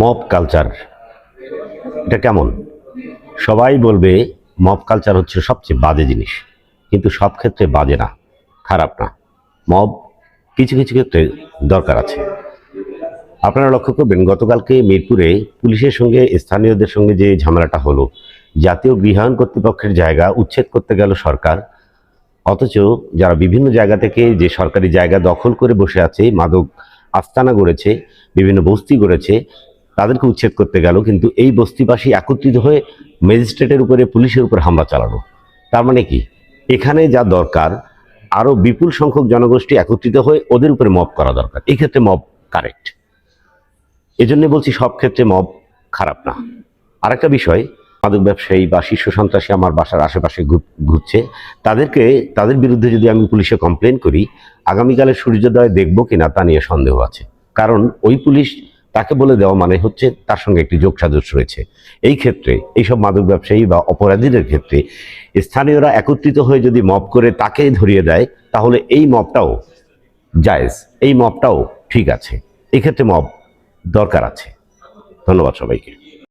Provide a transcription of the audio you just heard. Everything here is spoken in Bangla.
মব কালচার এটা কেমন? সবাই বলবে মব কালচার হচ্ছে সবচেয়ে বাজে জিনিস, কিন্তু সব ক্ষেত্রে বাজে না, খারাপ না। মব কিছু কিছু ক্ষেত্রে দরকার আছে। আপনারা লক্ষ্য করবেন গতকালকে মিরপুরে পুলিশের সঙ্গে স্থানীয়দের সঙ্গে যে ঝামেলাটা হলো, জাতীয় গৃহায়ণ কর্তৃপক্ষের জায়গা উচ্ছেদ করতে গেল সরকার, অথচ যারা বিভিন্ন জায়গা থেকে যে সরকারি জায়গা দখল করে বসে আছে, মাদক আস্তানা গড়েছে, বিভিন্ন বস্তি গড়েছে, তাদেরকে উচ্ছেদ করতে গেল, কিন্তু এই বস্তিবাসী একত্রিত হয়ে ম্যাজিস্ট্রেটের উপরে, পুলিশের উপর হামলা চালানো। তার মানে কি, এখানে যা দরকার আরো বিপুল সংখ্যক জনগোষ্ঠী একত্রিত হয়ে ওদের উপরে মব করা দরকার। এই ক্ষেত্রে মব কারেক্ট। এজন্য বলছি সব ক্ষেত্রে মব খারাপ না। আরেকটা বিষয়, মাদক ব্যবসায়ী বা শীর্ষ সন্ত্রাসী আমার বাসার আশেপাশে ঘুরছে, তাদের বিরুদ্ধে যদি আমি পুলিশে কমপ্লেন করি, আগামীকালের সূর্যোদয় দেখবো কিনা তা নিয়ে সন্দেহ আছে। কারণ ওই পুলিশ তাকে বলে দেওয়া মানে হচ্ছে তার সঙ্গে একটি যোগসাজশ রয়েছে। এই ক্ষেত্রে এইসব মাদক ব্যবসায়ী বা অপরাধীদের ক্ষেত্রে স্থানীয়রা একত্রিত হয়ে যদি মব করে তাকে ধরিয়ে দেয়, তাহলে এই মবটাও জায়েজ, এই মবটাও ঠিক আছে। এই ক্ষেত্রে মব দরকার আছে। ধন্যবাদ সবাইকে।